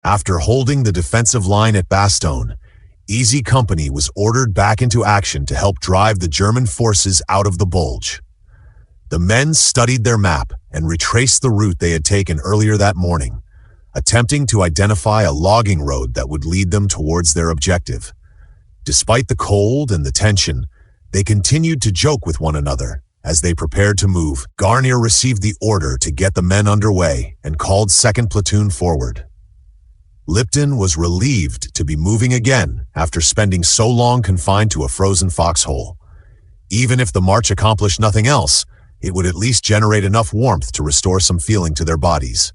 After holding the defensive line at Bastogne, Easy Company was ordered back into action to help drive the German forces out of the bulge. The men studied their map and retraced the route they had taken earlier that morning, attempting to identify a logging road that would lead them towards their objective. Despite the cold and the tension, they continued to joke with one another as they prepared to move. Guarnere received the order to get the men underway and called 2nd Platoon forward. Lipton was relieved to be moving again after spending so long confined to a frozen foxhole. Even if the march accomplished nothing else, it would at least generate enough warmth to restore some feeling to their bodies.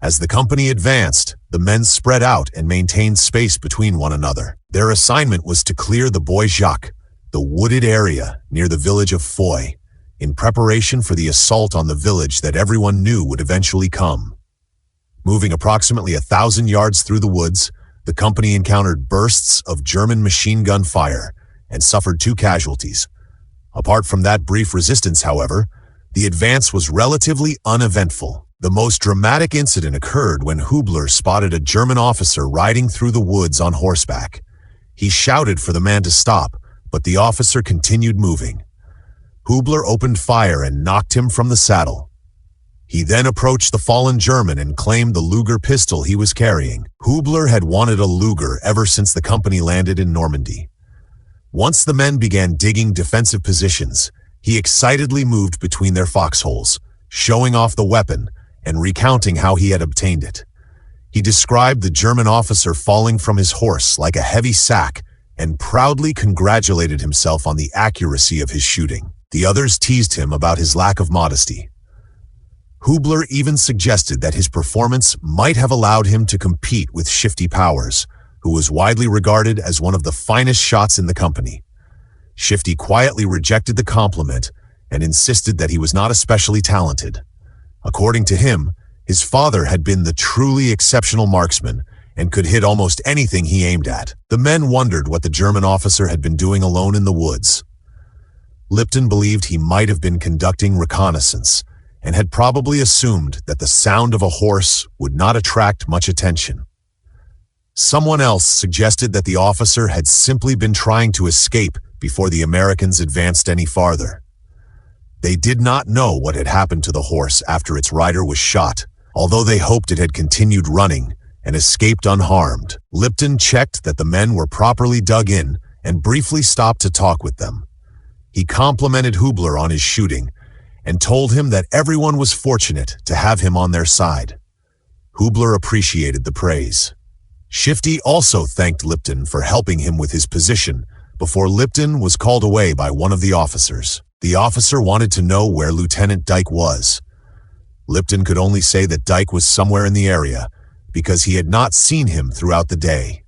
As the company advanced, the men spread out and maintained space between one another. Their assignment was to clear the Bois Jacques, the wooded area near the village of Foy, in preparation for the assault on the village that everyone knew would eventually come. Moving approximately 1,000 yards through the woods, the company encountered bursts of German machine gun fire and suffered 2 casualties. Apart from that brief resistance, however, the advance was relatively uneventful. The most dramatic incident occurred when Hubler spotted a German officer riding through the woods on horseback. He shouted for the man to stop, but the officer continued moving. Hubler opened fire and knocked him from the saddle. He then approached the fallen German and claimed the Luger pistol he was carrying. Hubler had wanted a Luger ever since the company landed in Normandy. Once the men began digging defensive positions, he excitedly moved between their foxholes, showing off the weapon and recounting how he had obtained it. He described the German officer falling from his horse like a heavy sack and proudly congratulated himself on the accuracy of his shooting. The others teased him about his lack of modesty. Hubler even suggested that his performance might have allowed him to compete with Shifty Powers, who was widely regarded as one of the finest shots in the company. Shifty quietly rejected the compliment and insisted that he was not especially talented. According to him, his father had been the truly exceptional marksman and could hit almost anything he aimed at. The men wondered what the German officer had been doing alone in the woods. Lipton believed he might have been conducting reconnaissance and had probably assumed that the sound of a horse would not attract much attention. Someone else suggested that the officer had simply been trying to escape before the Americans advanced any farther. They did not know what had happened to the horse after its rider was shot, although they hoped it had continued running and escaped unharmed. Lipton checked that the men were properly dug in and briefly stopped to talk with them. He complimented Hubler on his shooting and told him that everyone was fortunate to have him on their side. Hubler appreciated the praise. Shifty also thanked Lipton for helping him with his position before Lipton was called away by one of the officers. The officer wanted to know where Lieutenant Dike was. Lipton could only say that Dike was somewhere in the area because he had not seen him throughout the day.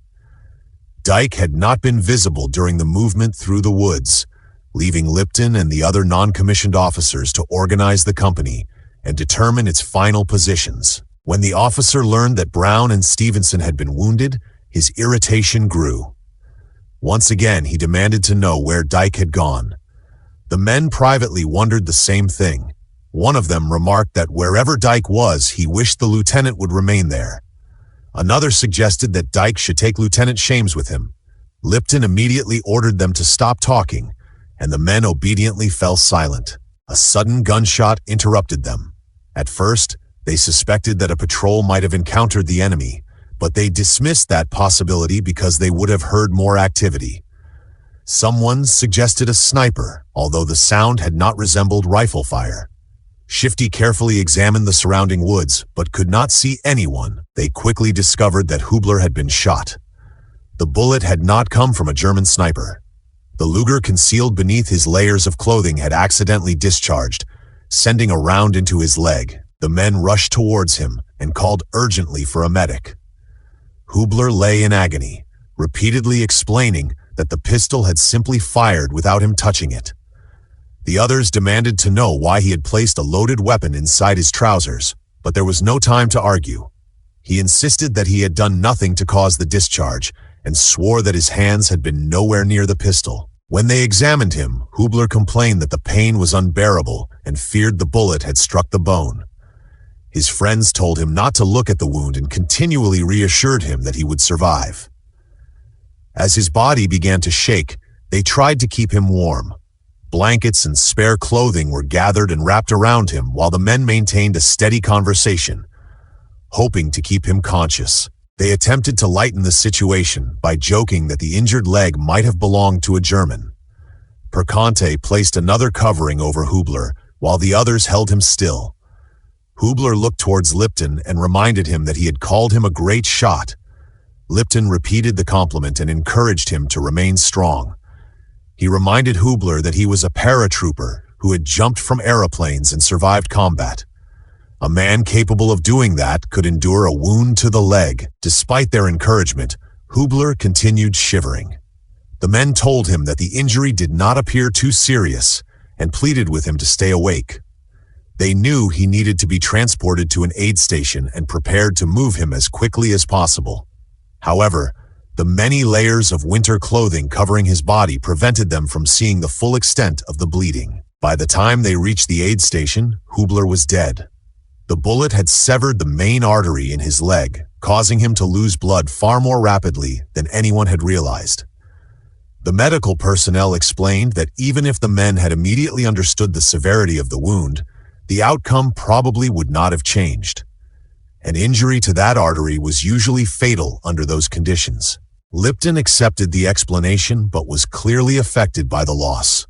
Dike had not been visible during the movement through the woods, leaving Lipton and the other non-commissioned officers to organize the company and determine its final positions. When the officer learned that Brown and Stevenson had been wounded, his irritation grew. Once again, he demanded to know where Dike had gone. The men privately wondered the same thing. One of them remarked that wherever Dike was, he wished the lieutenant would remain there. Another suggested that Dike should take Lieutenant Shames with him. Lipton immediately ordered them to stop talking, and the men obediently fell silent. A sudden gunshot interrupted them. At first, they suspected that a patrol might have encountered the enemy, but they dismissed that possibility because they would have heard more activity. Someone suggested a sniper, although the sound had not resembled rifle fire. Shifty carefully examined the surrounding woods, but could not see anyone. They quickly discovered that Hubler had been shot. The bullet had not come from a German sniper. The Luger concealed beneath his layers of clothing had accidentally discharged, sending a round into his leg. The men rushed towards him and called urgently for a medic. Hubler lay in agony, repeatedly explaining that the pistol had simply fired without him touching it. The others demanded to know why he had placed a loaded weapon inside his trousers, but there was no time to argue. He insisted that he had done nothing to cause the discharge and swore that his hands had been nowhere near the pistol. When they examined him, Hubler complained that the pain was unbearable and feared the bullet had struck the bone. His friends told him not to look at the wound and continually reassured him that he would survive. As his body began to shake, they tried to keep him warm. Blankets and spare clothing were gathered and wrapped around him while the men maintained a steady conversation, hoping to keep him conscious. They attempted to lighten the situation by joking that the injured leg might have belonged to a German. Perconte placed another covering over Hubler, while the others held him still. Hubler looked towards Lipton and reminded him that he had called him a great shot. Lipton repeated the compliment and encouraged him to remain strong. He reminded Hubler that he was a paratrooper who had jumped from aeroplanes and survived combat. A man capable of doing that could endure a wound to the leg. Despite their encouragement, Hubler continued shivering. The men told him that the injury did not appear too serious and pleaded with him to stay awake. They knew he needed to be transported to an aid station and prepared to move him as quickly as possible. However, the many layers of winter clothing covering his body prevented them from seeing the full extent of the bleeding. By the time they reached the aid station, Hubler was dead. The bullet had severed the main artery in his leg, causing him to lose blood far more rapidly than anyone had realized. The medical personnel explained that even if the men had immediately understood the severity of the wound, the outcome probably would not have changed. An injury to that artery was usually fatal under those conditions. Lipton accepted the explanation but was clearly affected by the loss.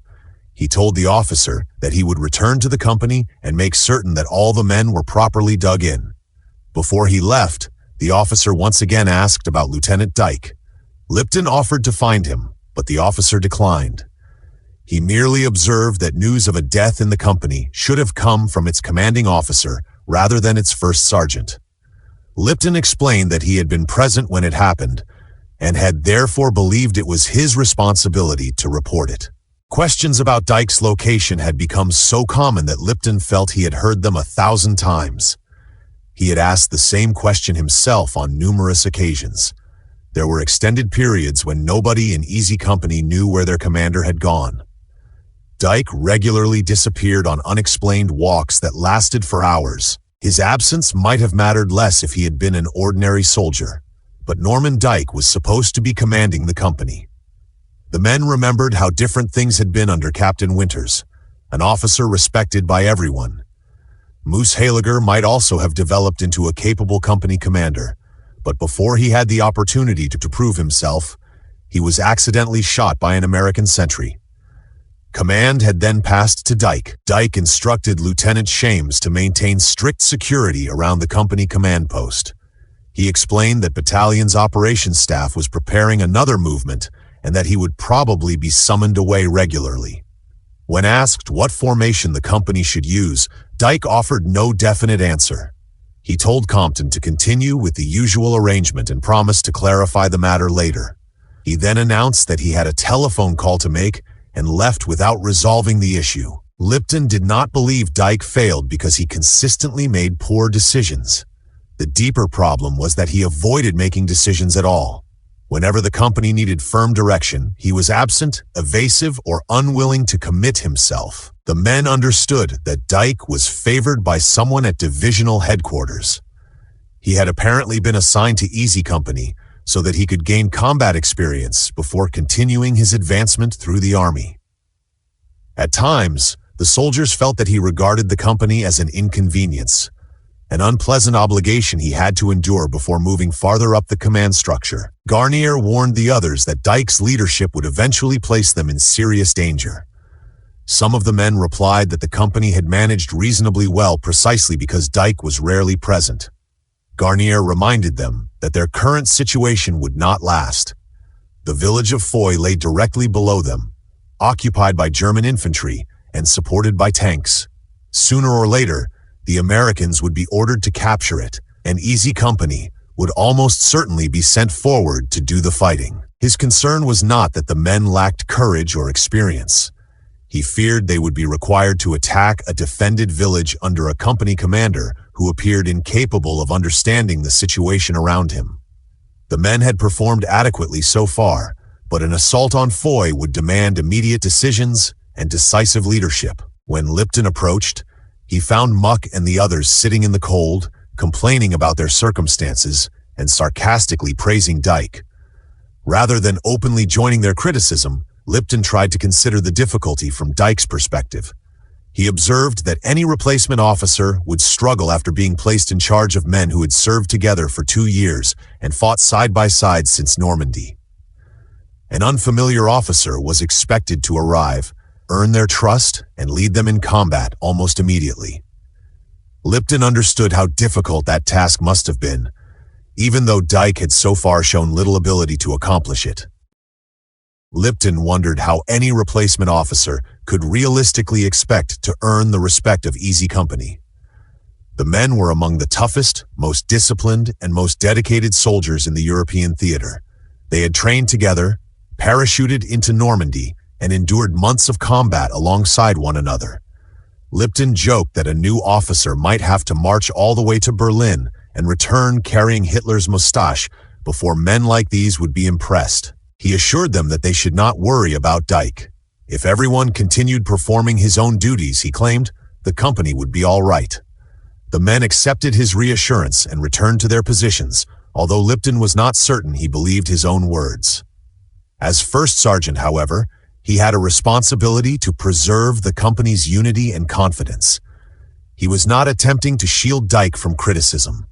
He told the officer that he would return to the company and make certain that all the men were properly dug in. Before he left, the officer once again asked about Lieutenant Dike. Lipton offered to find him, but the officer declined. He merely observed that news of a death in the company should have come from its commanding officer rather than its first sergeant. Lipton explained that he had been present when it happened and had therefore believed it was his responsibility to report it. Questions about Dike's location had become so common that Lipton felt he had heard them 1,000 times. He had asked the same question himself on numerous occasions. There were extended periods when nobody in Easy Company knew where their commander had gone. Dike regularly disappeared on unexplained walks that lasted for hours. His absence might have mattered less if he had been an ordinary soldier, but Norman Dike was supposed to be commanding the company. The men remembered how different things had been under Captain Winters, an officer respected by everyone. Moose Haliger might also have developed into a capable company commander, but before he had the opportunity to prove himself, he was accidentally shot by an American sentry. Command had then passed to Dike. Dike instructed Lieutenant Shames to maintain strict security around the company command post. He explained that battalion's operations staff was preparing another movement and that he would probably be summoned away regularly. When asked what formation the company should use, Dike offered no definite answer. He told Compton to continue with the usual arrangement and promised to clarify the matter later. He then announced that he had a telephone call to make and left without resolving the issue. Lipton did not believe Dike failed because he consistently made poor decisions. The deeper problem was that he avoided making decisions at all. Whenever the company needed firm direction, he was absent, evasive, or unwilling to commit himself. The men understood that Dike was favored by someone at divisional headquarters. He had apparently been assigned to Easy Company so that he could gain combat experience before continuing his advancement through the army. At times, the soldiers felt that he regarded the company as an inconvenience, an unpleasant obligation he had to endure before moving farther up the command structure. Guarnere warned the others that Dike's leadership would eventually place them in serious danger. Some of the men replied that the company had managed reasonably well precisely because Dike was rarely present. Guarnere reminded them that their current situation would not last. The village of Foy lay directly below them, occupied by German infantry and supported by tanks. Sooner or later, the Americans would be ordered to capture it, and Easy Company would almost certainly be sent forward to do the fighting. His concern was not that the men lacked courage or experience. He feared they would be required to attack a defended village under a company commander who appeared incapable of understanding the situation around him. The men had performed adequately so far, but an assault on Foy would demand immediate decisions and decisive leadership. When Lipton approached, He found Muck and the others sitting in the cold, complaining about their circumstances and sarcastically praising Dike. Rather than openly joining their criticism, Lipton tried to consider the difficulty from Dike's perspective. He observed that any replacement officer would struggle after being placed in charge of men who had served together for 2 years and fought side by side since Normandy. An unfamiliar officer was expected to arrive, earn their trust, and lead them in combat almost immediately. Lipton understood how difficult that task must have been, even though Dike had so far shown little ability to accomplish it. Lipton wondered how any replacement officer could realistically expect to earn the respect of Easy Company. The men were among the toughest, most disciplined, and most dedicated soldiers in the European theater. They had trained together, parachuted into Normandy, and endured months of combat alongside one another. Lipton joked that a new officer might have to march all the way to Berlin and return carrying Hitler's mustache before men like these would be impressed. He assured them that they should not worry about Dike. If everyone continued performing his own duties, he claimed, the company would be all right. The men accepted his reassurance and returned to their positions, although Lipton was not certain he believed his own words. As first sergeant, however, he had a responsibility to preserve the company's unity and confidence. He was not attempting to shield Dike from criticism.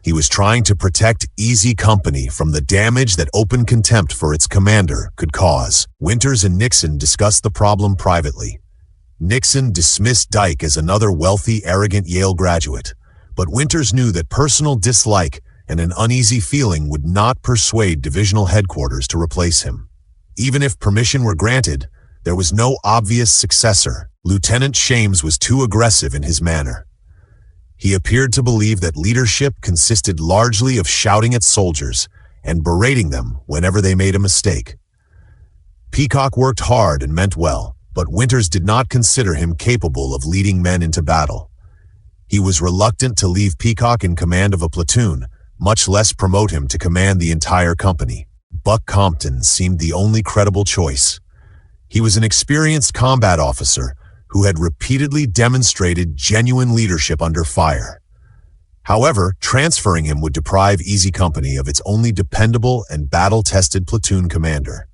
He was trying to protect Easy Company from the damage that open contempt for its commander could cause. Winters and Nixon discussed the problem privately. Nixon dismissed Dike as another wealthy, arrogant Yale graduate, but Winters knew that personal dislike and an uneasy feeling would not persuade divisional headquarters to replace him. Even if permission were granted, there was no obvious successor. Lieutenant Shames was too aggressive in his manner. He appeared to believe that leadership consisted largely of shouting at soldiers and berating them whenever they made a mistake. Peacock worked hard and meant well, but Winters did not consider him capable of leading men into battle. He was reluctant to leave Peacock in command of a platoon, much less promote him to command the entire company. Buck Compton seemed the only credible choice. He was an experienced combat officer who had repeatedly demonstrated genuine leadership under fire. However, transferring him would deprive Easy Company of its only dependable and battle-tested platoon commander.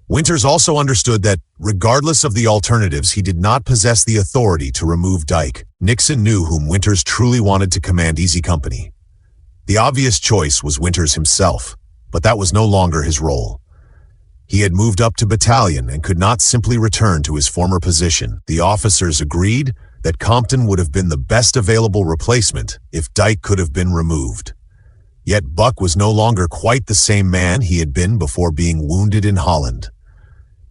Winters also understood that, regardless of the alternatives, he did not possess the authority to remove Dike. Nixon knew whom Winters truly wanted to command Easy Company. The obvious choice was Winters himself, but that was no longer his role. He had moved up to battalion and could not simply return to his former position. The officers agreed that Compton would have been the best available replacement if Dike could have been removed. Yet Buck was no longer quite the same man he had been before being wounded in Holland.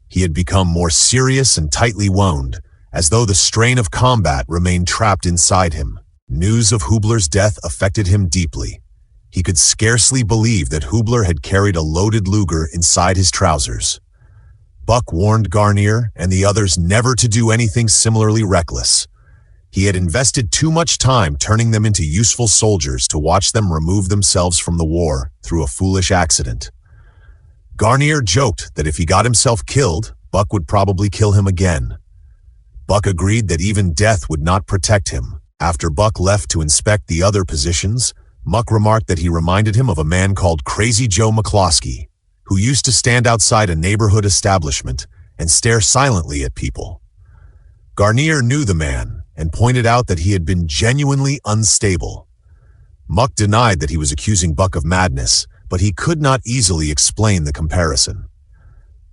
He had become more serious and tightly wound, as though the strain of combat remained trapped inside him. News of Hubler's death affected him deeply. He could scarcely believe that Hubler had carried a loaded Luger inside his trousers. Buck warned Guarnere and the others never to do anything similarly reckless. He had invested too much time turning them into useful soldiers to watch them remove themselves from the war through a foolish accident. Guarnere joked that if he got himself killed, Buck would probably kill him again. Buck agreed that even death would not protect him. After Buck left to inspect the other positions, Muck remarked that he reminded him of a man called Crazy Joe McCloskey, who used to stand outside a neighborhood establishment and stare silently at people. Guarnere knew the man and pointed out that he had been genuinely unstable. Muck denied that he was accusing Buck of madness, but he could not easily explain the comparison.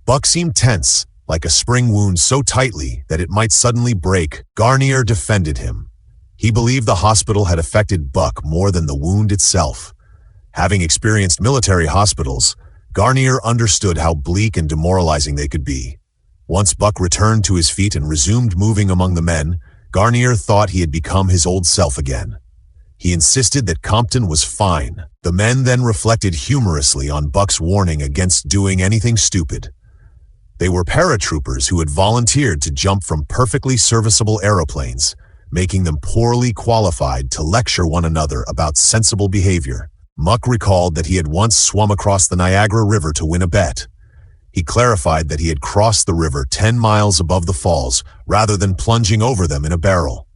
Buck seemed tense, like a spring wound so tightly that it might suddenly break. Guarnere defended him. He believed the hospital had affected Buck more than the wound itself. Having experienced military hospitals, Guarnere understood how bleak and demoralizing they could be. Once Buck returned to his feet and resumed moving among the men, Guarnere thought he had become his old self again. He insisted that Compton was fine. The men then reflected humorously on Buck's warning against doing anything stupid. They were paratroopers who had volunteered to jump from perfectly serviceable aeroplanes, making them poorly qualified to lecture one another about sensible behavior. Muck recalled that he had once swum across the Niagara River to win a bet. He clarified that he had crossed the river 10 miles above the falls rather than plunging over them in a barrel.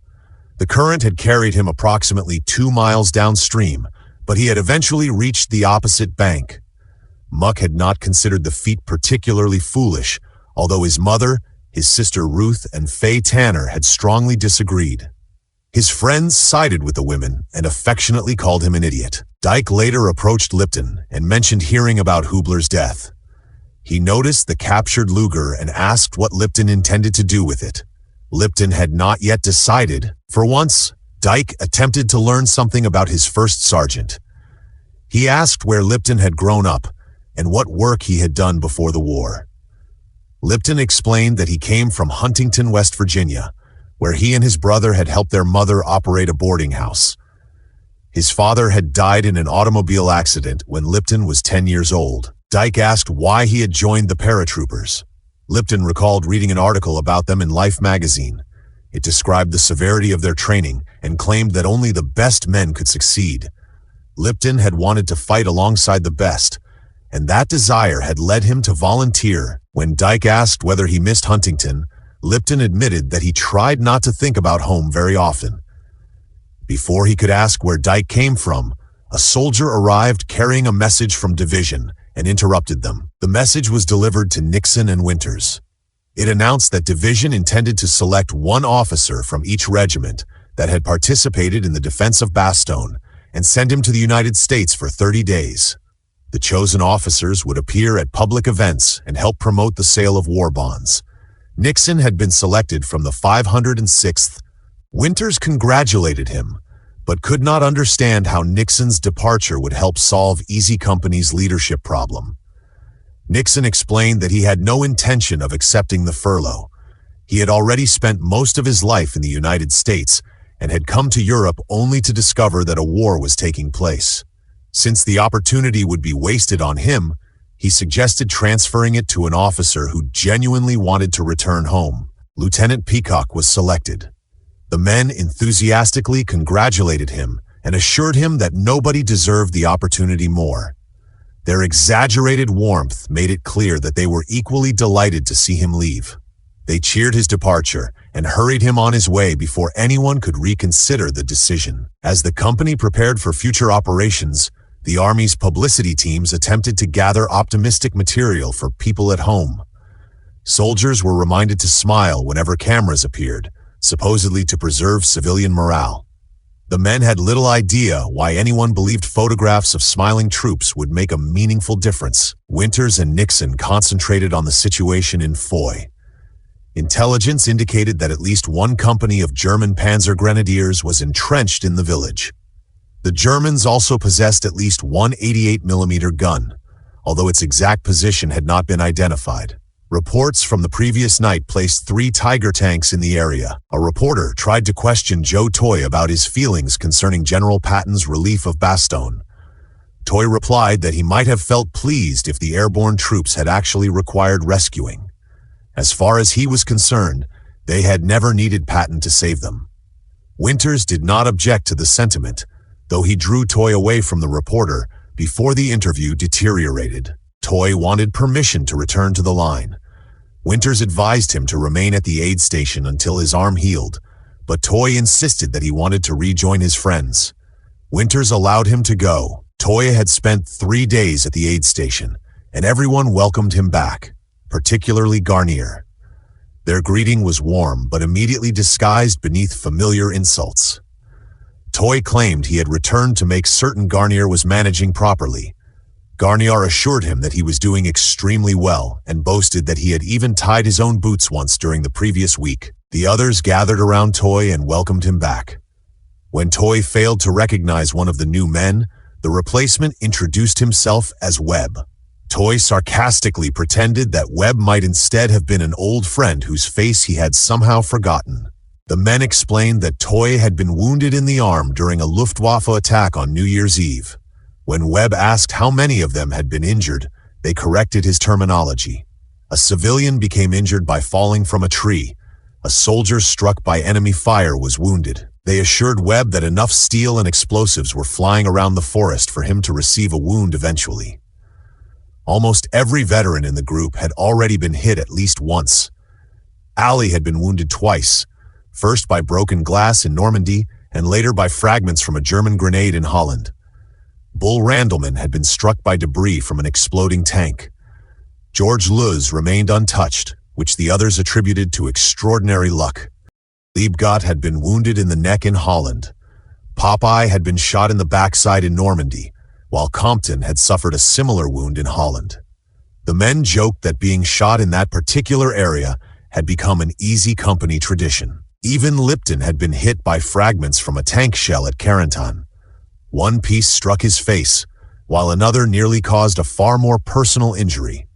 The current had carried him approximately 2 miles downstream, but he had eventually reached the opposite bank. Muck had not considered the feat particularly foolish, although his mother, his sister Ruth, and Faye Tanner had strongly disagreed. His friends sided with the women and affectionately called him an idiot. Dike later approached Lipton and mentioned hearing about Hubler's death. He noticed the captured Luger and asked what Lipton intended to do with it. Lipton had not yet decided. For once, Dike attempted to learn something about his first sergeant. He asked where Lipton had grown up and what work he had done before the war. Lipton explained that he came from Huntington, West Virginia, where he and his brother had helped their mother operate a boarding house. His father had died in an automobile accident when Lipton was 10 years old. Dike asked why he had joined the paratroopers. Lipton recalled reading an article about them in Life magazine. It described the severity of their training and claimed that only the best men could succeed. Lipton had wanted to fight alongside the best, and that desire had led him to volunteer. When Dike asked whether he missed Huntington, Lipton admitted that he tried not to think about home very often. Before he could ask where Dike came from, a soldier arrived carrying a message from Division and interrupted them. The message was delivered to Nixon and Winters. It announced that Division intended to select one officer from each regiment that had participated in the defense of Bastogne and send him to the United States for 30 days. The chosen officers would appear at public events and help promote the sale of war bonds. Nixon had been selected from the 506th. Winters congratulated him, but could not understand how Nixon's departure would help solve Easy Company's leadership problem. Nixon explained that he had no intention of accepting the furlough. He had already spent most of his life in the United States and had come to Europe only to discover that a war was taking place. Since the opportunity would be wasted on him, he suggested transferring it to an officer who genuinely wanted to return home. Lieutenant Peacock was selected. The men enthusiastically congratulated him and assured him that nobody deserved the opportunity more. Their exaggerated warmth made it clear that they were equally delighted to see him leave. They cheered his departure and hurried him on his way before anyone could reconsider the decision. As the company prepared for future operations, the Army's publicity teams attempted to gather optimistic material for people at home. Soldiers were reminded to smile whenever cameras appeared, supposedly to preserve civilian morale. The men had little idea why anyone believed photographs of smiling troops would make a meaningful difference. Winters and Nixon concentrated on the situation in Foy. Intelligence indicated that at least one company of German Panzer Grenadiers was entrenched in the village. The Germans also possessed at least one 88mm gun, although its exact position had not been identified. Reports from the previous night placed 3 Tiger tanks in the area. A reporter tried to question Joe Toye about his feelings concerning General Patton's relief of Bastogne. Toye replied that he might have felt pleased if the airborne troops had actually required rescuing. As far as he was concerned, they had never needed Patton to save them. Winters did not object to the sentiment, though he drew Toye away from the reporter before the interview deteriorated. Toye wanted permission to return to the line. Winters advised him to remain at the aid station until his arm healed, but Toye insisted that he wanted to rejoin his friends. Winters allowed him to go. Toye had spent 3 days at the aid station, and everyone welcomed him back, particularly Guarnere. Their greeting was warm but immediately disguised beneath familiar insults. Toye claimed he had returned to make certain Guarnere was managing properly. Guarnere assured him that he was doing extremely well and boasted that he had even tied his own boots once during the previous week. The others gathered around Toye and welcomed him back. When Toye failed to recognize one of the new men, the replacement introduced himself as Webb. Toye sarcastically pretended that Webb might instead have been an old friend whose face he had somehow forgotten. The men explained that Toye had been wounded in the arm during a Luftwaffe attack on New Year's Eve. When Webb asked how many of them had been injured, they corrected his terminology. A civilian became injured by falling from a tree. A soldier struck by enemy fire was wounded. They assured Webb that enough steel and explosives were flying around the forest for him to receive a wound eventually. Almost every veteran in the group had already been hit at least once. Ali had been wounded twice, first by broken glass in Normandy and later by fragments from a German grenade in Holland. Bull Randleman had been struck by debris from an exploding tank. George Luz remained untouched, which the others attributed to extraordinary luck. Liebgott had been wounded in the neck in Holland. Popeye had been shot in the backside in Normandy, while Compton had suffered a similar wound in Holland. The men joked that being shot in that particular area had become an easy company tradition. Even Lipton had been hit by fragments from a tank shell at Carentan. One piece struck his face, while another nearly caused a far more personal injury.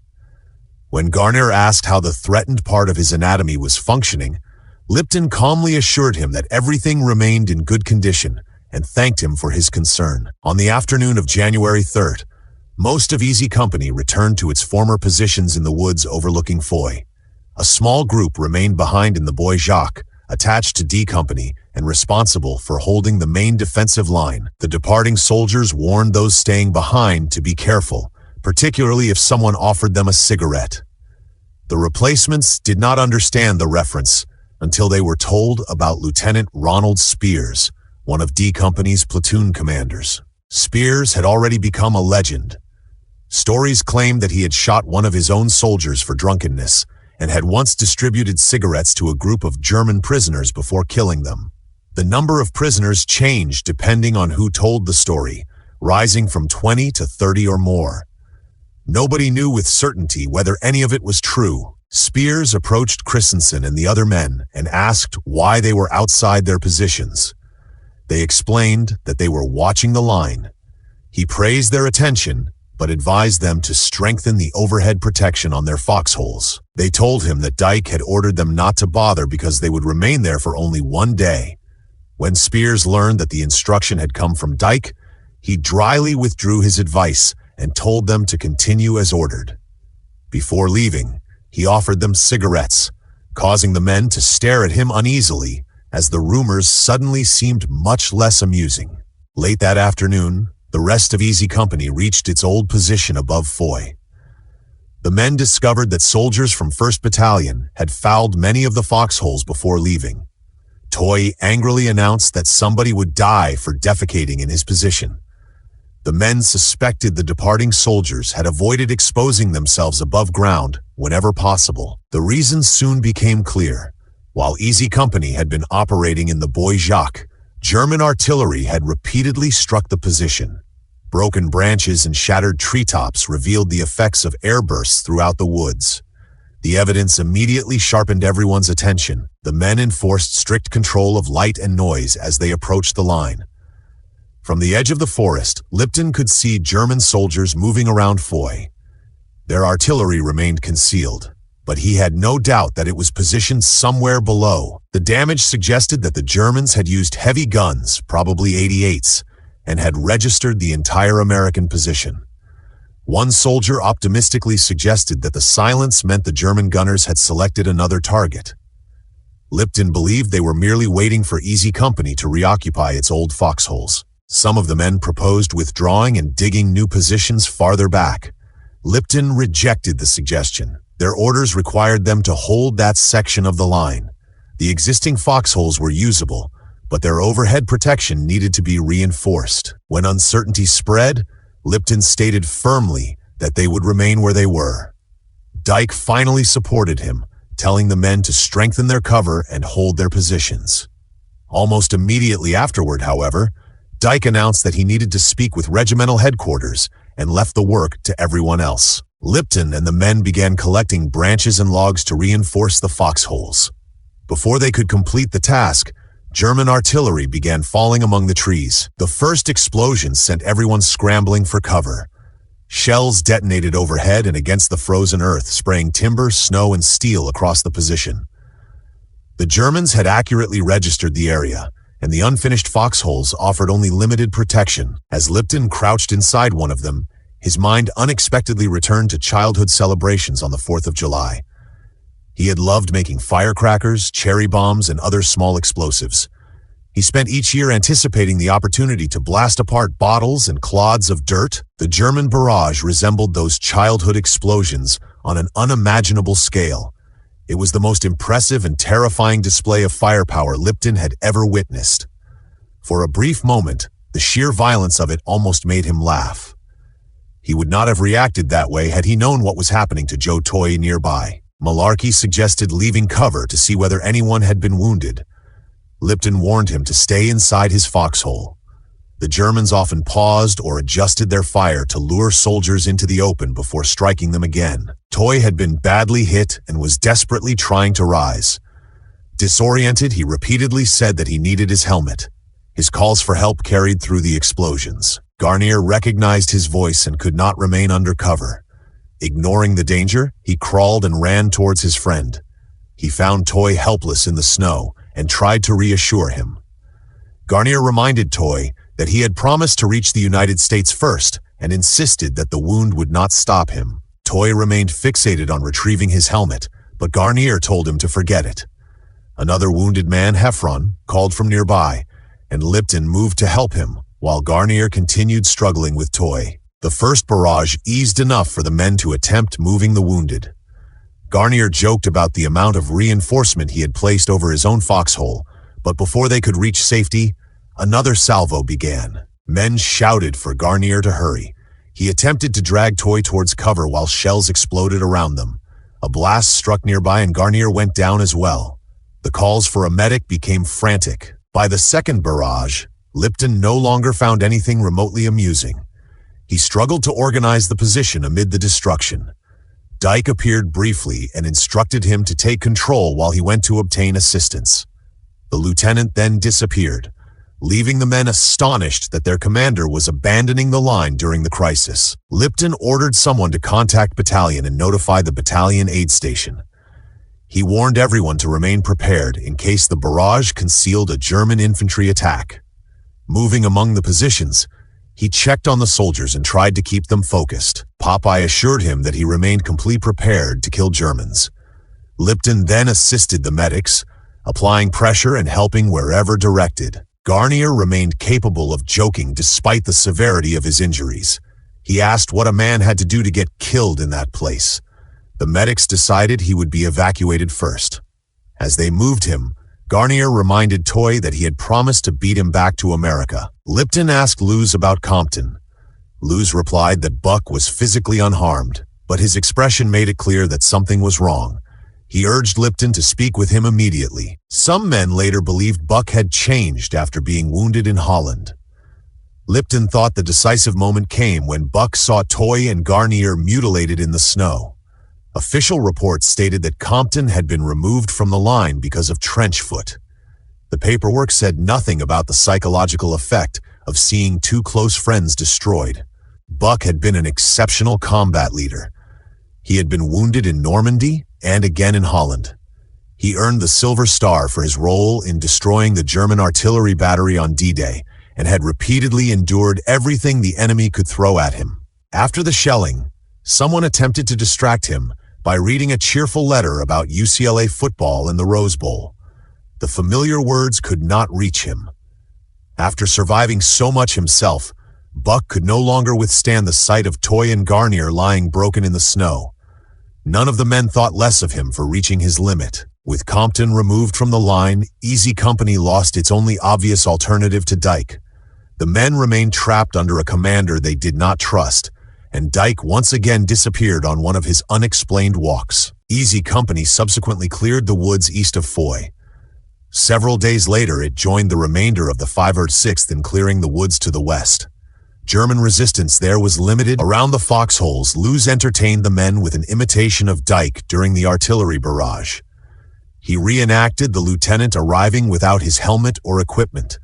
When Guarnere asked how the threatened part of his anatomy was functioning, Lipton calmly assured him that everything remained in good condition and thanked him for his concern. On the afternoon of January 3rd, most of Easy Company returned to its former positions in the woods overlooking Foy. A small group remained behind in the Bois Jacques, attached to D Company and responsible for holding the main defensive line. The departing soldiers warned those staying behind to be careful, particularly if someone offered them a cigarette. The replacements did not understand the reference until they were told about Lieutenant Ronald Speirs, one of D Company's platoon commanders. Speirs had already become a legend. Stories claimed that he had shot one of his own soldiers for drunkenness and had once distributed cigarettes to a group of German prisoners before killing them. The number of prisoners changed depending on who told the story, rising from 20 to 30 or more. Nobody knew with certainty whether any of it was true. Speirs approached Christensen and the other men and asked why they were outside their positions. They explained that they were watching the line. He praised their attention, but advised them to strengthen the overhead protection on their foxholes. They told him that Dike had ordered them not to bother because they would remain there for only one day. When Speirs learned that the instruction had come from Dike, he dryly withdrew his advice and told them to continue as ordered. Before leaving, he offered them cigarettes, causing the men to stare at him uneasily as the rumors suddenly seemed much less amusing. Late that afternoon, the rest of Easy Company reached its old position above Foy. The men discovered that soldiers from 1st Battalion had fouled many of the foxholes before leaving. Toye angrily announced that somebody would die for defecating in his position. The men suspected the departing soldiers had avoided exposing themselves above ground whenever possible. The reason soon became clear. While Easy Company had been operating in the Bois Jacques, German artillery had repeatedly struck the position. Broken branches and shattered treetops revealed the effects of airbursts throughout the woods. The evidence immediately sharpened everyone's attention. The men enforced strict control of light and noise as they approached the line. From the edge of the forest, Lipton could see German soldiers moving around Foy. Their artillery remained concealed, but he had no doubt that it was positioned somewhere below. The damage suggested that the Germans had used heavy guns, probably 88s, and had registered the entire American position. One soldier optimistically suggested that the silence meant the German gunners had selected another target. Lipton believed they were merely waiting for Easy Company to reoccupy its old foxholes. Some of the men proposed withdrawing and digging new positions farther back. Lipton rejected the suggestion. Their orders required them to hold that section of the line. The existing foxholes were usable, but their overhead protection needed to be reinforced. When uncertainty spread, Lipton stated firmly that they would remain where they were. Dike finally supported him, telling the men to strengthen their cover and hold their positions. Almost immediately afterward, however, Dike announced that he needed to speak with regimental headquarters and left the work to everyone else. Lipton and the men began collecting branches and logs to reinforce the foxholes. Before they could complete the task, German artillery began falling among the trees. The first explosion sent everyone scrambling for cover. Shells detonated overhead and against the frozen earth, spraying timber, snow, and steel across the position. The Germans had accurately registered the area, and the unfinished foxholes offered only limited protection. As Lipton crouched inside one of them, his mind unexpectedly returned to childhood celebrations on the 4th of July. He had loved making firecrackers, cherry bombs, and other small explosives. He spent each year anticipating the opportunity to blast apart bottles and clods of dirt. The German barrage resembled those childhood explosions on an unimaginable scale. It was the most impressive and terrifying display of firepower Lipton had ever witnessed. For a brief moment, the sheer violence of it almost made him laugh. He would not have reacted that way had he known what was happening to Joe Toye nearby. Malarkey suggested leaving cover to see whether anyone had been wounded. Lipton warned him to stay inside his foxhole. The Germans often paused or adjusted their fire to lure soldiers into the open before striking them again. Toye had been badly hit and was desperately trying to rise. Disoriented, he repeatedly said that he needed his helmet. His calls for help carried through the explosions. Guarnere recognized his voice and could not remain under cover. Ignoring the danger, he crawled and ran towards his friend. He found Toye helpless in the snow and tried to reassure him. Guarnere reminded Toye that he had promised to reach the United States first and insisted that the wound would not stop him. Toye remained fixated on retrieving his helmet, but Guarnere told him to forget it. Another wounded man, Heffron, called from nearby, and Lipton moved to help him, while Guarnere continued struggling with Toye. The first barrage eased enough for the men to attempt moving the wounded. Guarnere joked about the amount of reinforcement he had placed over his own foxhole, but before they could reach safety, another salvo began. Men shouted for Guarnere to hurry. He attempted to drag Toye towards cover while shells exploded around them. A blast struck nearby and Guarnere went down as well. The calls for a medic became frantic. By the second barrage, Lipton no longer found anything remotely amusing. He struggled to organize the position amid the destruction. Dike appeared briefly and instructed him to take control while he went to obtain assistance. The lieutenant then disappeared, leaving the men astonished that their commander was abandoning the line during the crisis. Lipton ordered someone to contact battalion and notify the battalion aid station. He warned everyone to remain prepared in case the barrage concealed a German infantry attack. Moving among the positions, he checked on the soldiers and tried to keep them focused. Popeye assured him that he remained completely prepared to kill Germans. Lipton then assisted the medics, applying pressure and helping wherever directed. Guarnere remained capable of joking despite the severity of his injuries. He asked what a man had to do to get killed in that place. The medics decided he would be evacuated first. As they moved him, Guarnere reminded Toye that he had promised to beat him back to America. Lipton asked Luz about Compton. Luz replied that Buck was physically unharmed, but his expression made it clear that something was wrong. He urged Lipton to speak with him immediately. Some men later believed Buck had changed after being wounded in Holland. Lipton thought the decisive moment came when Buck saw Toye and Guarnere mutilated in the snow. Official reports stated that Compton had been removed from the line because of trench foot. The paperwork said nothing about the psychological effect of seeing two close friends destroyed. Buck had been an exceptional combat leader. He had been wounded in Normandy and again in Holland. He earned the Silver Star for his role in destroying the German artillery battery on D-Day and had repeatedly endured everything the enemy could throw at him. After the shelling, someone attempted to distract him by reading a cheerful letter about UCLA football and the Rose Bowl. The familiar words could not reach him. After surviving so much himself, Buck could no longer withstand the sight of Toye and Guarnere lying broken in the snow. None of the men thought less of him for reaching his limit. With Compton removed from the line, Easy Company lost its only obvious alternative to Dike. The men remained trapped under a commander they did not trust, and Dike once again disappeared on one of his unexplained walks. Easy Company subsequently cleared the woods east of Foy. Several days later, it joined the remainder of the 506th in clearing the woods to the west. German resistance there was limited. Around the foxholes, Luz entertained the men with an imitation of Dike during the artillery barrage. He reenacted the lieutenant arriving without his helmet or equipment,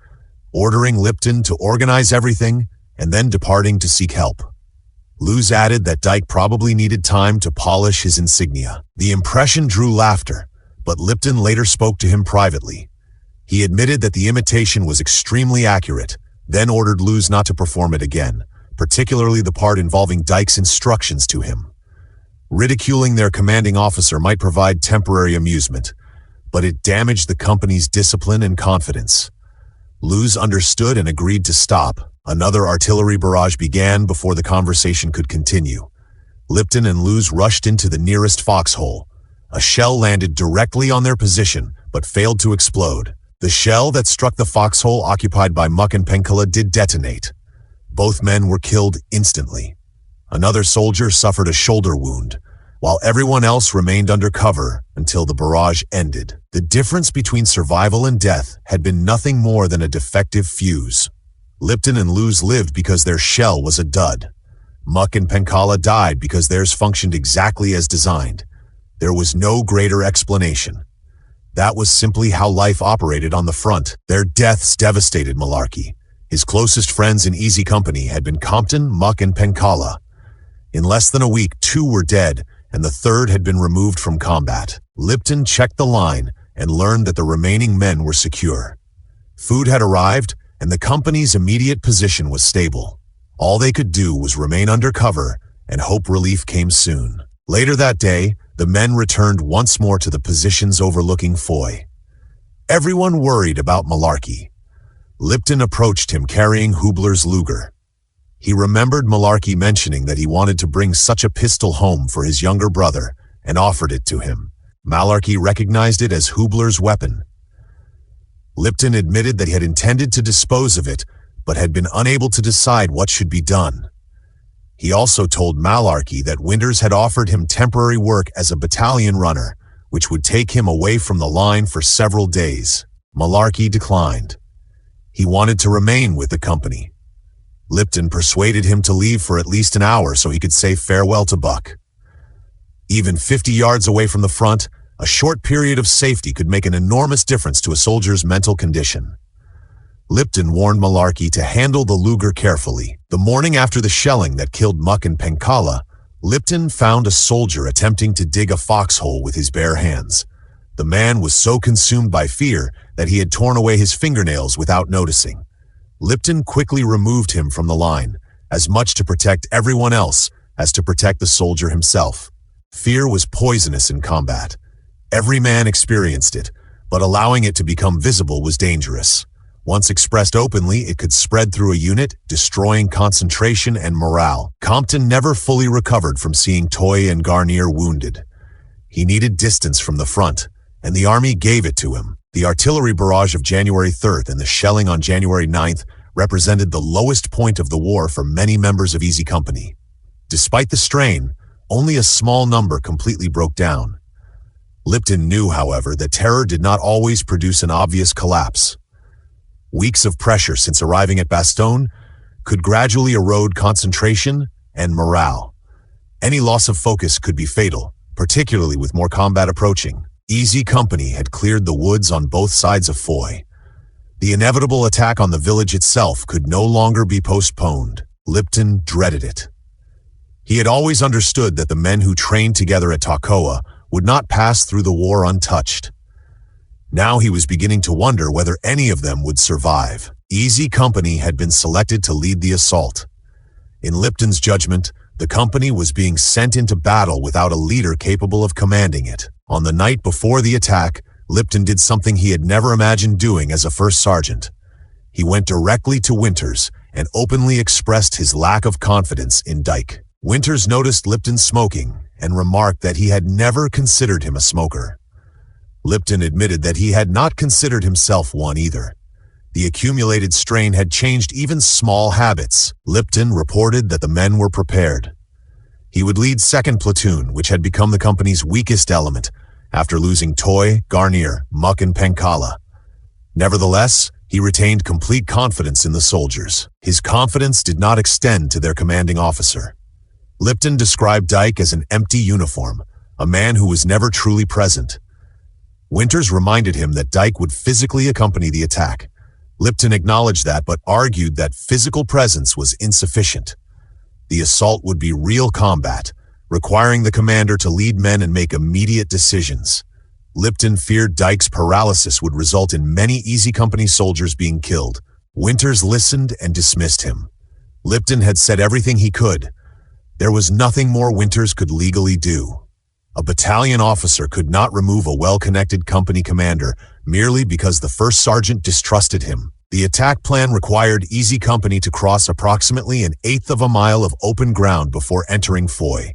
ordering Lipton to organize everything and then departing to seek help. Luz added that Dike probably needed time to polish his insignia. The impression drew laughter, but Lipton later spoke to him privately. He admitted that the imitation was extremely accurate, then ordered Luz not to perform it again, particularly the part involving Dike's instructions to him. Ridiculing their commanding officer might provide temporary amusement, but it damaged the company's discipline and confidence. Luz understood and agreed to stop. Another artillery barrage began before the conversation could continue. Lipton and Luz rushed into the nearest foxhole. A shell landed directly on their position, but failed to explode. The shell that struck the foxhole occupied by Muck and Penkala did detonate. Both men were killed instantly. Another soldier suffered a shoulder wound, while everyone else remained under cover until the barrage ended. The difference between survival and death had been nothing more than a defective fuse. Lipton and Luz lived because their shell was a dud. Muck and Penkala died because theirs functioned exactly as designed. There was no greater explanation. That was simply how life operated on the front. Their deaths devastated Malarkey. His closest friends in easy company had been Compton, Muck, and Penkala. In less than a week, 2 were dead, and the third had been removed from combat. Lipton checked the line and learned that the remaining men were secure. Food had arrived, and the company's immediate position was stable. All they could do was remain under cover and hope relief came soon. Later that day, the men returned once more to the positions overlooking Foye. Everyone worried about Malarkey. Lipton approached him carrying Hubler's Luger. He remembered Malarkey mentioning that he wanted to bring such a pistol home for his younger brother and offered it to him. Malarkey recognized it as Hubler's weapon. Lipton admitted that he had intended to dispose of it, but had been unable to decide what should be done. He also told Malarkey that Winters had offered him temporary work as a battalion runner, which would take him away from the line for several days. Malarkey declined. He wanted to remain with the company. Lipton persuaded him to leave for at least an hour so he could say farewell to Buck. Even 50 yards away from the front, a short period of safety could make an enormous difference to a soldier's mental condition. Lipton warned Malarkey to handle the Luger carefully. The morning after the shelling that killed Muck and Penkala, Lipton found a soldier attempting to dig a foxhole with his bare hands. The man was so consumed by fear that he had torn away his fingernails without noticing. Lipton quickly removed him from the line, as much to protect everyone else as to protect the soldier himself. Fear was poisonous in combat. Every man experienced it, but allowing it to become visible was dangerous. Once expressed openly, it could spread through a unit, destroying concentration and morale. Compton never fully recovered from seeing Toye and Guarnere wounded. He needed distance from the front, and the army gave it to him. The artillery barrage of January 3rd and the shelling on January 9th represented the lowest point of the war for many members of Easy Company. Despite the strain, only a small number completely broke down. Lipton knew, however, that terror did not always produce an obvious collapse. Weeks of pressure since arriving at Bastogne could gradually erode concentration and morale. Any loss of focus could be fatal, particularly with more combat approaching. Easy Company had cleared the woods on both sides of Foye. The inevitable attack on the village itself could no longer be postponed. Lipton dreaded it. He had always understood that the men who trained together at Toye would not pass through the war untouched. Now he was beginning to wonder whether any of them would survive. Easy Company had been selected to lead the assault. In Lipton's judgment, the company was being sent into battle without a leader capable of commanding it. On the night before the attack, Lipton did something he had never imagined doing as a first sergeant. He went directly to Winters and openly expressed his lack of confidence in Dike. Winters noticed Lipton smoking and remarked that he had never considered him a smoker. Lipton admitted that he had not considered himself one either. The accumulated strain had changed even small habits. Lipton reported that the men were prepared. He would lead 2nd Platoon, which had become the company's weakest element, after losing Toye, Guarnere, Muck, and Penkala. Nevertheless, he retained complete confidence in the soldiers. His confidence did not extend to their commanding officer. Lipton described Dike as an empty uniform, a man who was never truly present. Winters reminded him that Dike would physically accompany the attack. Lipton acknowledged that, but argued that physical presence was insufficient. The assault would be real combat, requiring the commander to lead men and make immediate decisions. Lipton feared Dike's paralysis would result in many Easy Company soldiers being killed. Winters listened and dismissed him. Lipton had said everything he could. There was nothing more Winters could legally do. A battalion officer could not remove a well-connected company commander merely because the first sergeant distrusted him. The attack plan required Easy Company to cross approximately 1/8 of a mile of open ground before entering Foye.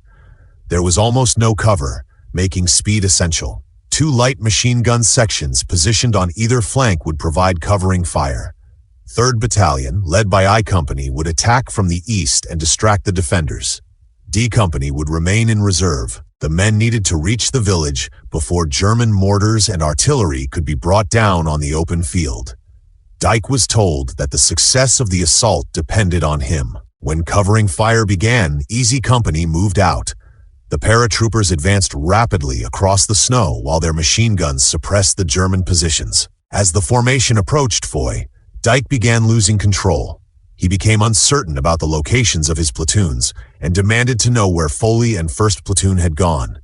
There was almost no cover, making speed essential. 2 light machine gun sections positioned on either flank would provide covering fire. 3rd Battalion, led by I Company, would attack from the east and distract the defenders. D Company would remain in reserve. The men needed to reach the village before German mortars and artillery could be brought down on the open field. Dike was told that the success of the assault depended on him. When covering fire began, Easy Company moved out. The paratroopers advanced rapidly across the snow while their machine guns suppressed the German positions. As the formation approached Toye, Dike began losing control. He became uncertain about the locations of his platoons and demanded to know where Foley and 1st Platoon had gone.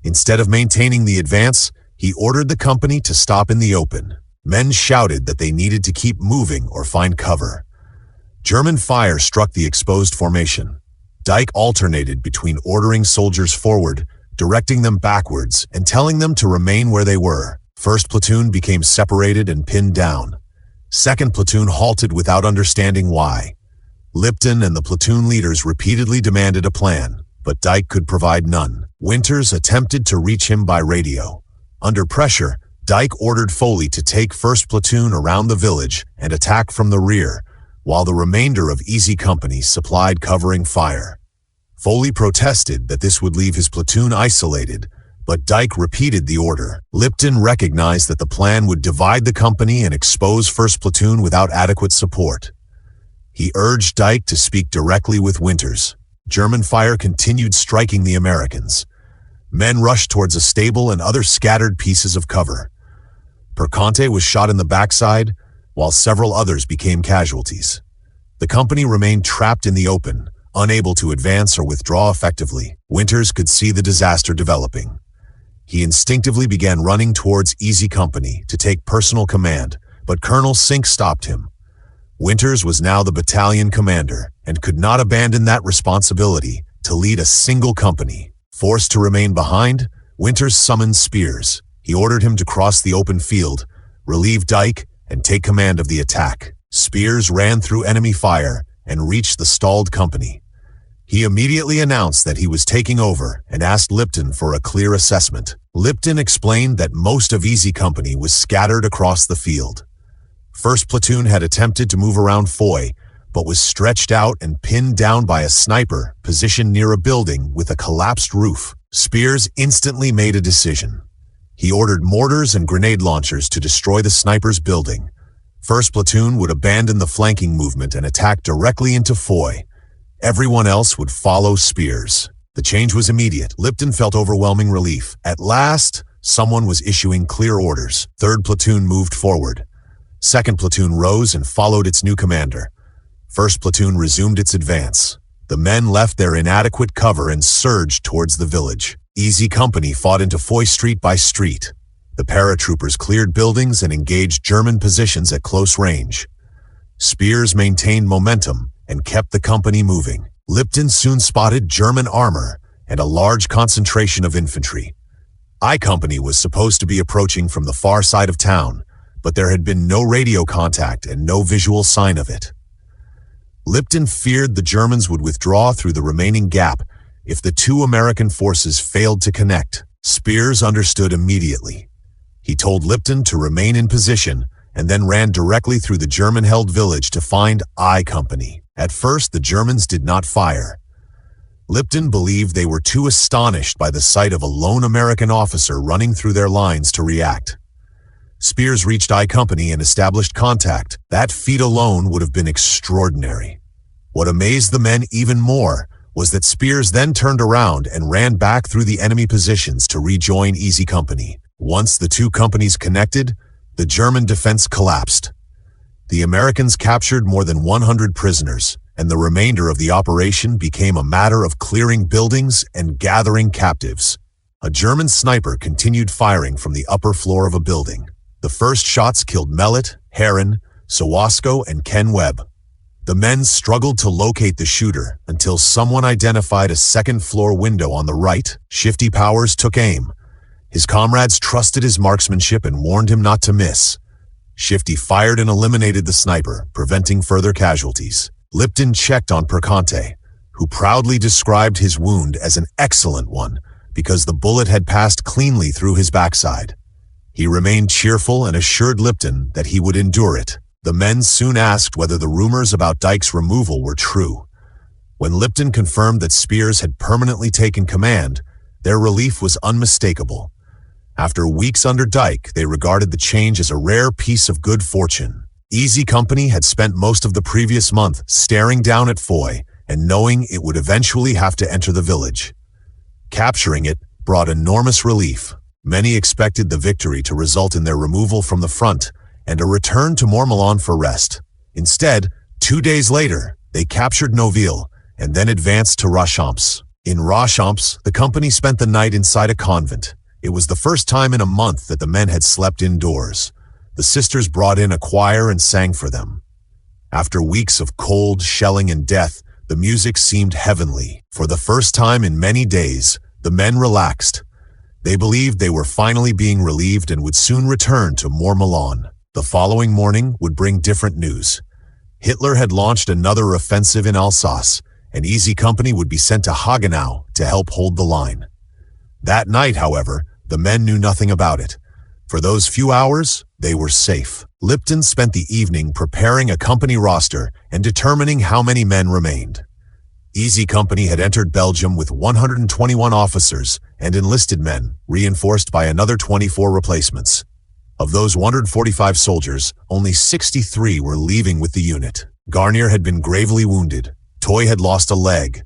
Instead of maintaining the advance, he ordered the company to stop in the open. Men shouted that they needed to keep moving or find cover. German fire struck the exposed formation. Dike alternated between ordering soldiers forward, directing them backwards, and telling them to remain where they were. 1st Platoon became separated and pinned down. 2nd Platoon halted without understanding why. Lipton and the platoon leaders repeatedly demanded a plan, but Dike could provide none. Winters attempted to reach him by radio. Under pressure, Dike ordered Foley to take 1st Platoon around the village and attack from the rear, while the remainder of Easy Company supplied covering fire. Foley protested that this would leave his platoon isolated, but Dike repeated the order. Lipton recognized that the plan would divide the company and expose 1st Platoon without adequate support. He urged Dike to speak directly with Winters. German fire continued striking the Americans. Men rushed towards a stable and other scattered pieces of cover. Penkala was shot in the backside, while several others became casualties. The company remained trapped in the open, unable to advance or withdraw effectively. Winters could see the disaster developing. He instinctively began running towards Easy Company to take personal command, but Colonel Sink stopped him. Winters was now the battalion commander and could not abandon that responsibility to lead a single company. Forced to remain behind, Winters summoned Speirs. He ordered him to cross the open field, relieve Dike, and take command of the attack. Speirs ran through enemy fire and reached the stalled company. He immediately announced that he was taking over and asked Lipton for a clear assessment. Lipton explained that most of Easy Company was scattered across the field. 1st Platoon had attempted to move around Toye, but was stretched out and pinned down by a sniper positioned near a building with a collapsed roof. Speirs instantly made a decision. He ordered mortars and grenade launchers to destroy the sniper's building. 1st Platoon would abandon the flanking movement and attack directly into Toye. Everyone else would follow Speirs. The change was immediate. Lipton felt overwhelming relief. At last, someone was issuing clear orders. 3rd Platoon moved forward. 2nd Platoon rose and followed its new commander. 1st Platoon resumed its advance. The men left their inadequate cover and surged towards the village. Easy Company fought into Toye street by street. The paratroopers cleared buildings and engaged German positions at close range. Speirs maintained momentum and kept the company moving. Lipton soon spotted German armor and a large concentration of infantry. I Company was supposed to be approaching from the far side of town, but there had been no radio contact and no visual sign of it. Lipton feared the Germans would withdraw through the remaining gap if the 2 American forces failed to connect. Speirs understood immediately. He told Lipton to remain in position and then ran directly through the German-held village to find I Company. At first, the Germans did not fire. Lipton believed they were too astonished by the sight of a lone American officer running through their lines to react. Speirs reached I Company and established contact. That feat alone would have been extraordinary. What amazed the men even more was that Speirs then turned around and ran back through the enemy positions to rejoin Easy Company. Once the 2 companies connected, the German defense collapsed. The Americans captured more than 100 prisoners, and the remainder of the operation became a matter of clearing buildings and gathering captives. A German sniper continued firing from the upper floor of a building. The first shots killed Mellet, Heron, Sawasko, and Ken Webb. The men struggled to locate the shooter until someone identified a second-floor window on the right. Shifty Powers took aim. His comrades trusted his marksmanship and warned him not to miss. Shifty fired and eliminated the sniper, preventing further casualties. Lipton checked on Penkala, who proudly described his wound as an excellent one, because the bullet had passed cleanly through his backside. He remained cheerful and assured Lipton that he would endure it. The men soon asked whether the rumors about Dike's removal were true. When Lipton confirmed that Speirs had permanently taken command, their relief was unmistakable. After weeks under Dike, they regarded the change as a rare piece of good fortune. Easy Company had spent most of the previous month staring down at Foy and knowing it would eventually have to enter the village. Capturing it brought enormous relief. Many expected the victory to result in their removal from the front and a return to Mormelon for rest. Instead, 2 days later, they captured Noville and then advanced to Rochamps. In Rochamps, the company spent the night inside a convent. It was the first time in a month that the men had slept indoors. The sisters brought in a choir and sang for them. After weeks of cold, shelling, and death, the music seemed heavenly. For the first time in many days, the men relaxed. They believed they were finally being relieved and would soon return to Mormelon. The following morning would bring different news. Hitler had launched another offensive in Alsace, and Easy Company would be sent to Hagenau to help hold the line. That night, however, the men knew nothing about it. For those few hours, they were safe. Lipton spent the evening preparing a company roster and determining how many men remained. Easy Company had entered Belgium with 121 officers and enlisted men, reinforced by another 24 replacements. Of those 145 soldiers, only 63 were leaving with the unit. Guarnere had been gravely wounded. Toye had lost a leg.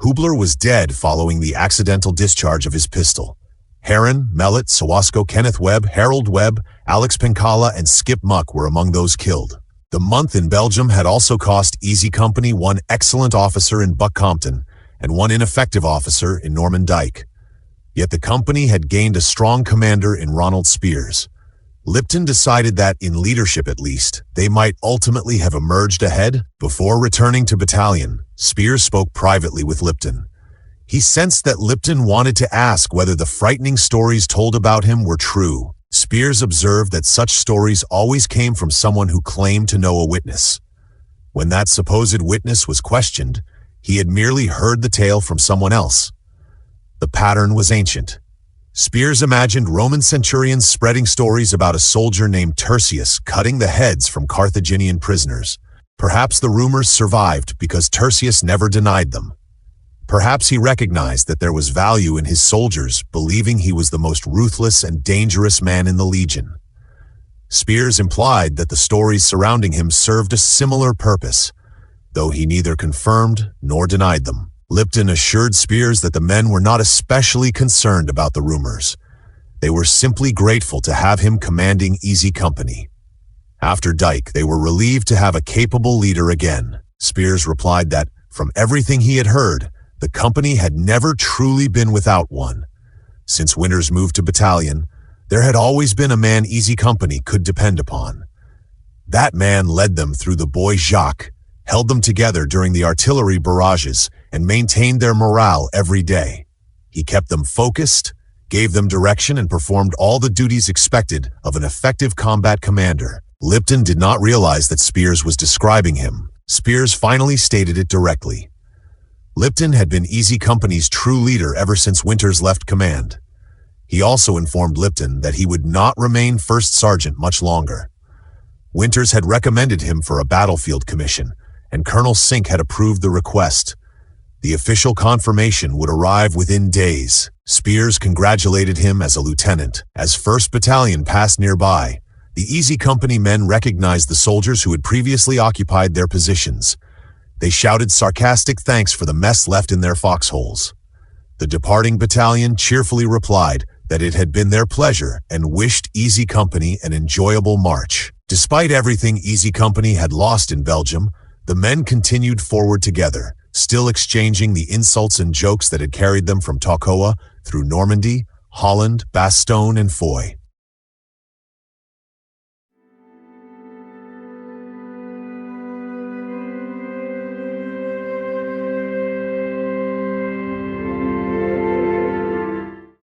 Hubler was dead following the accidental discharge of his pistol. Heron, Mellet, Sawasco, Kenneth Webb, Harold Webb, Alex Penkala, and Skip Muck were among those killed. The month in Belgium had also cost Easy Company one excellent officer in Buck Compton and one ineffective officer in Norman Dike. Yet the company had gained a strong commander in Ronald Speirs. Lipton decided that, in leadership at least, they might ultimately have emerged ahead. Before returning to battalion, Speirs spoke privately with Lipton. He sensed that Lipton wanted to ask whether the frightening stories told about him were true. Speirs observed that such stories always came from someone who claimed to know a witness. When that supposed witness was questioned, he had merely heard the tale from someone else. The pattern was ancient. Speirs imagined Roman centurions spreading stories about a soldier named Tertius cutting the heads from Carthaginian prisoners. Perhaps the rumors survived because Tertius never denied them. Perhaps he recognized that there was value in his soldiers believing he was the most ruthless and dangerous man in the Legion. Speirs implied that the stories surrounding him served a similar purpose, though he neither confirmed nor denied them. Lipton assured Speirs that the men were not especially concerned about the rumors. They were simply grateful to have him commanding Easy Company. After Dike, they were relieved to have a capable leader again. Speirs replied that, from everything he had heard, the company had never truly been without one. Since Winter's move to battalion, there had always been a man Easy Company could depend upon. That man led them through the Bois Jacques, held them together during the artillery barrages, and maintained their morale every day. He kept them focused, gave them direction, and performed all the duties expected of an effective combat commander. Lipton did not realize that Speirs was describing him. Speirs finally stated it directly. Lipton had been Easy Company's true leader ever since Winters left command. He also informed Lipton that he would not remain first sergeant much longer. Winters had recommended him for a battlefield commission, and Colonel Sink had approved the request. The official confirmation would arrive within days. Speirs congratulated him as a lieutenant. As 1st Battalion passed nearby, the Easy Company men recognized the soldiers who had previously occupied their positions. They shouted sarcastic thanks for the mess left in their foxholes. The departing battalion cheerfully replied that it had been their pleasure and wished Easy Company an enjoyable march. Despite everything Easy Company had lost in Belgium, the men continued forward together, still exchanging the insults and jokes that had carried them from Toye through Normandy, Holland, Bastogne, and Foy.